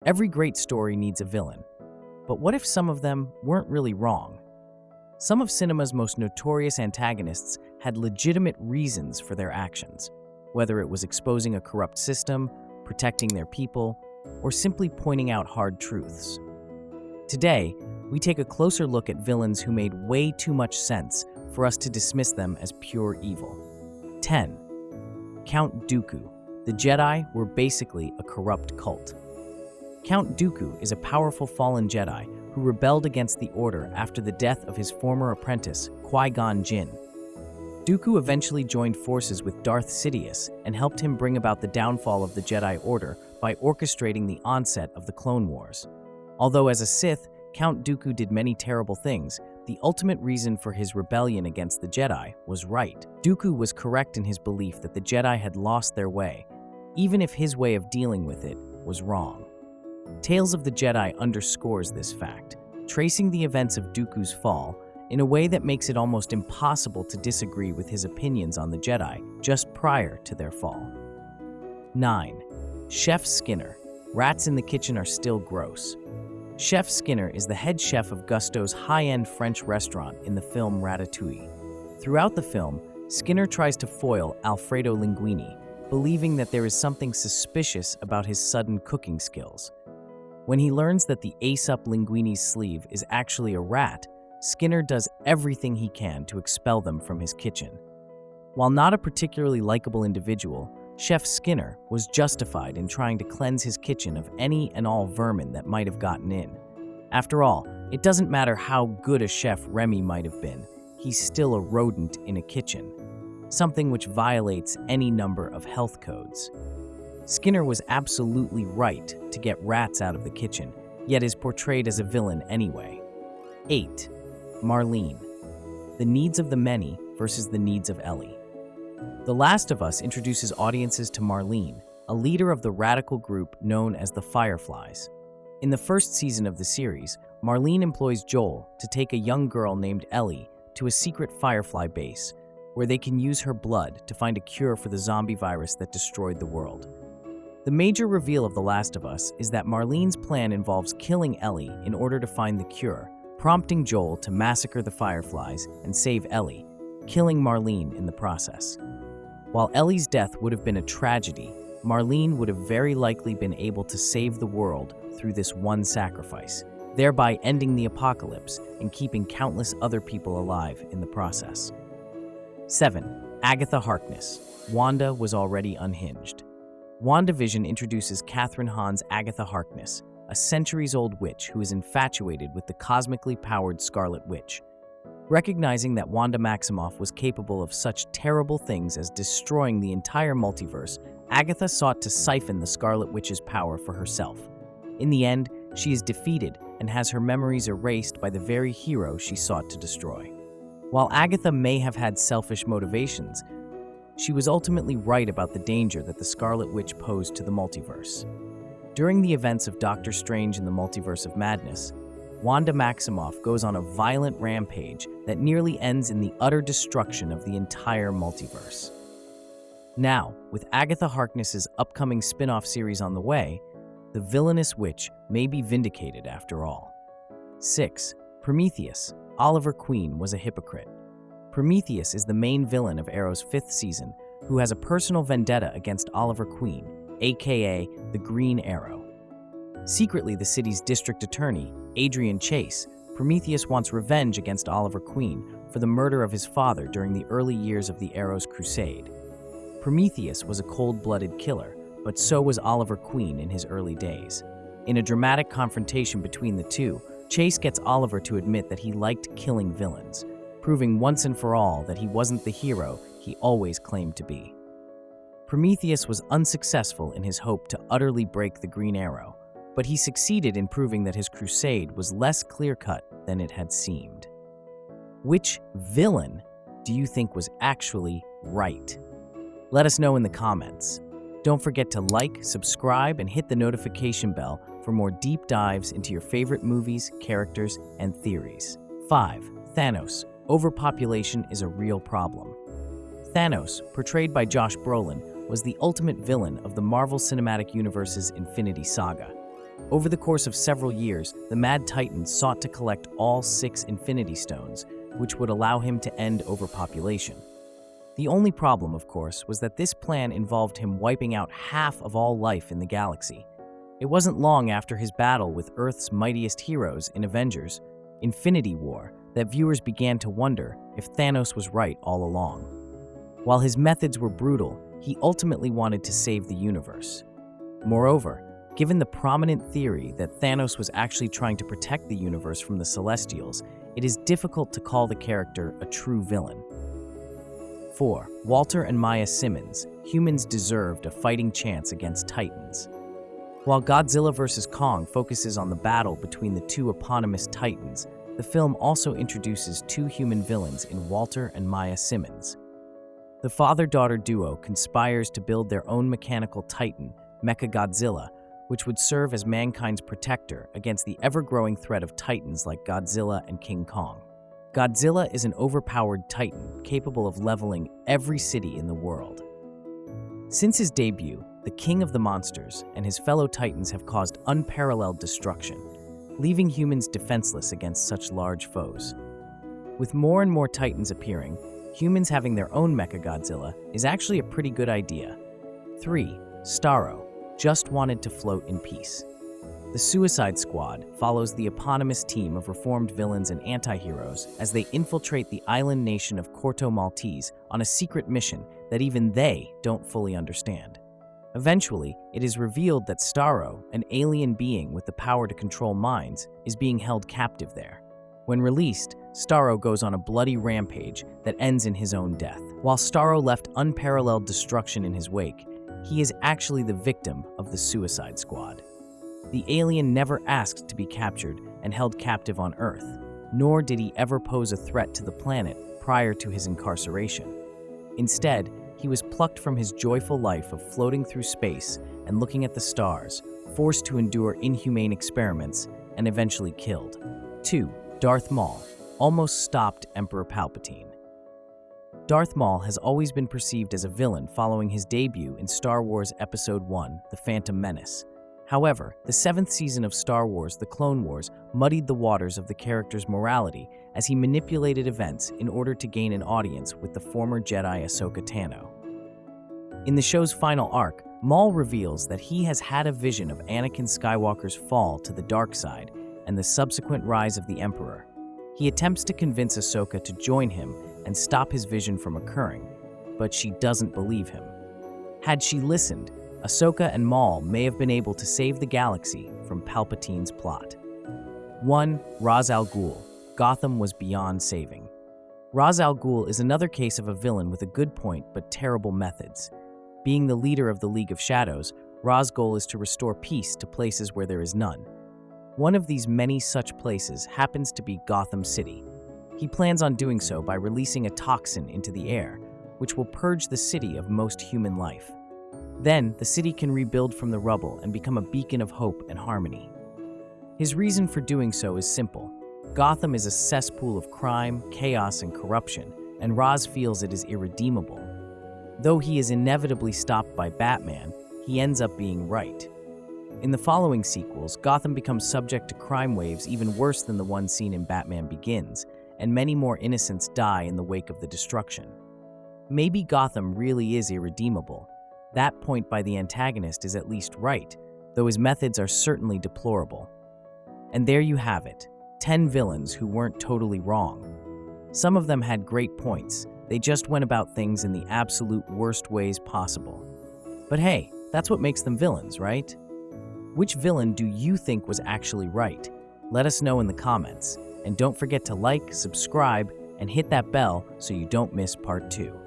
Every great story needs a villain. But what if some of them weren't really wrong? Some of cinema's most notorious antagonists had legitimate reasons for their actions, whether it was exposing a corrupt system, protecting their people, or simply pointing out hard truths. Today, we take a closer look at villains who made way too much sense for us to dismiss them as pure evil. 10. Count Dooku. The Jedi were basically a corrupt cult. Count Dooku is a powerful fallen Jedi who rebelled against the Order after the death of his former apprentice, Qui-Gon Jinn. Dooku eventually joined forces with Darth Sidious and helped him bring about the downfall of the Jedi Order by orchestrating the onset of the Clone Wars. Although as a Sith, Count Dooku did many terrible things, the ultimate reason for his rebellion against the Jedi was right. Dooku was correct in his belief that the Jedi had lost their way, even if his way of dealing with it was wrong. Tales of the Jedi underscores this fact, tracing the events of Dooku's fall in a way that makes it almost impossible to disagree with his opinions on the Jedi just prior to their fall. 9. Chef Skinner. Rats in the kitchen are still gross. Chef Skinner is the head chef of Gusteau's high-end French restaurant in the film Ratatouille. Throughout the film, Skinner tries to foil Alfredo Linguini, believing that there is something suspicious about his sudden cooking skills. When he learns that the ace-up Linguini's sleeve is actually a rat, Skinner does everything he can to expel them from his kitchen. While not a particularly likable individual, Chef Skinner was justified in trying to cleanse his kitchen of any and all vermin that might have gotten in. After all, it doesn't matter how good a chef Remy might have been, he's still a rodent in a kitchen, something which violates any number of health codes. Skinner was absolutely right to get rats out of the kitchen, yet is portrayed as a villain anyway. 8. Marlene. The needs of the many versus the needs of Ellie. The Last of Us introduces audiences to Marlene, a leader of the radical group known as the Fireflies. In the first season of the series, Marlene employs Joel to take a young girl named Ellie to a secret Firefly base, where they can use her blood to find a cure for the zombie virus that destroyed the world. The major reveal of The Last of Us is that Marlene's plan involves killing Ellie in order to find the cure, prompting Joel to massacre the Fireflies and save Ellie, killing Marlene in the process. While Ellie's death would have been a tragedy, Marlene would have very likely been able to save the world through this one sacrifice, thereby ending the apocalypse and keeping countless other people alive in the process. 7. Agatha Harkness. Wanda was already unhinged. WandaVision introduces Catherine Hahn's Agatha Harkness, a centuries-old witch who is infatuated with the cosmically powered Scarlet Witch. Recognizing that Wanda Maximoff was capable of such terrible things as destroying the entire multiverse, Agatha sought to siphon the Scarlet Witch's power for herself. In the end, she is defeated and has her memories erased by the very hero she sought to destroy. While Agatha may have had selfish motivations, she was ultimately right about the danger that the Scarlet Witch posed to the multiverse. During the events of Doctor Strange in the Multiverse of Madness, Wanda Maximoff goes on a violent rampage that nearly ends in the utter destruction of the entire multiverse. Now, with Agatha Harkness's upcoming spin-off series on the way, the villainous witch may be vindicated after all. 6. Prometheus. Oliver Queen was a hypocrite. Prometheus is the main villain of Arrow's 5th season, who has a personal vendetta against Oliver Queen, aka the Green Arrow. Secretly the city's district attorney, Adrian Chase, Prometheus wants revenge against Oliver Queen for the murder of his father during the early years of the Arrow's crusade. Prometheus was a cold-blooded killer, but so was Oliver Queen in his early days. In a dramatic confrontation between the two, Chase gets Oliver to admit that he liked killing villains, proving once and for all that he wasn't the hero he always claimed to be. Prometheus was unsuccessful in his hope to utterly break the Green Arrow, but he succeeded in proving that his crusade was less clear-cut than it had seemed. Which villain do you think was actually right? Let us know in the comments. Don't forget to like, subscribe, and hit the notification bell for more deep dives into your favorite movies, characters, and theories. 5. Thanos. Overpopulation is a real problem. Thanos, portrayed by Josh Brolin, was the ultimate villain of the Marvel Cinematic Universe's Infinity Saga. Over the course of several years, the Mad Titan sought to collect all 6 Infinity Stones, which would allow him to end overpopulation. The only problem, of course, was that this plan involved him wiping out half of all life in the galaxy. It wasn't long after his battle with Earth's mightiest heroes in Avengers, Infinity War, that viewers began to wonder if Thanos was right all along. While his methods were brutal, he ultimately wanted to save the universe. Moreover, given the prominent theory that Thanos was actually trying to protect the universe from the Celestials, it is difficult to call the character a true villain. 4. Walter and Maya Simmons, humans deserved a fighting chance against Titans. While Godzilla vs. Kong focuses on the battle between the 2 eponymous Titans, the film also introduces 2 human villains in Walter and Maya Simmons. The father-daughter duo conspires to build their own mechanical Titan, Mechagodzilla, which would serve as mankind's protector against the ever-growing threat of Titans like Godzilla and King Kong. Godzilla is an overpowered Titan capable of leveling every city in the world. Since his debut, the King of the Monsters and his fellow Titans have caused unparalleled destruction, leaving humans defenseless against such large foes. With more and more Titans appearing, humans having their own Mechagodzilla is actually a pretty good idea. 3. Starro just wanted to float in peace. The Suicide Squad follows the eponymous team of reformed villains and antiheroes as they infiltrate the island nation of Corto Maltese on a secret mission that even they don't fully understand. Eventually, it is revealed that Starro, an alien being with the power to control minds, is being held captive there. When released, Starro goes on a bloody rampage that ends in his own death. While Starro left unparalleled destruction in his wake, he is actually the victim of the Suicide Squad. The alien never asked to be captured and held captive on Earth, nor did he ever pose a threat to the planet prior to his incarceration. Instead, he was plucked from his joyful life of floating through space and looking at the stars, forced to endure inhumane experiments, and eventually killed. 2. Darth Maul almost stopped Emperor Palpatine. Darth Maul has always been perceived as a villain following his debut in Star Wars Episode I, The Phantom Menace. However, the 7th season of Star Wars The Clone Wars muddied the waters of the character's morality as he manipulated events in order to gain an audience with the former Jedi Ahsoka Tano. In the show's final arc, Maul reveals that he has had a vision of Anakin Skywalker's fall to the dark side and the subsequent rise of the Emperor. He attempts to convince Ahsoka to join him and stop his vision from occurring, but she doesn't believe him. Had she listened, Ahsoka and Maul may have been able to save the galaxy from Palpatine's plot. 1. Ra's al Ghul. Gotham was beyond saving. Ra's al Ghul is another case of a villain with a good point but terrible methods. Being the leader of the League of Shadows, Ra's goal is to restore peace to places where there is none. One of these many such places happens to be Gotham City. He plans on doing so by releasing a toxin into the air, which will purge the city of most human life. Then, the city can rebuild from the rubble and become a beacon of hope and harmony. His reason for doing so is simple. Gotham is a cesspool of crime, chaos, and corruption, and Ra's feels it is irredeemable. Though he is inevitably stopped by Batman, he ends up being right. In the following sequels, Gotham becomes subject to crime waves even worse than the one seen in Batman Begins, and many more innocents die in the wake of the destruction. Maybe Gotham really is irredeemable. That point by the antagonist is at least right, though his methods are certainly deplorable. And there you have it, 10 villains who weren't totally wrong. Some of them had great points, they just went about things in the absolute worst ways possible. But hey, that's what makes them villains, right? Which villain do you think was actually right? Let us know in the comments, and don't forget to like, subscribe, and hit that bell so you don't miss part 2.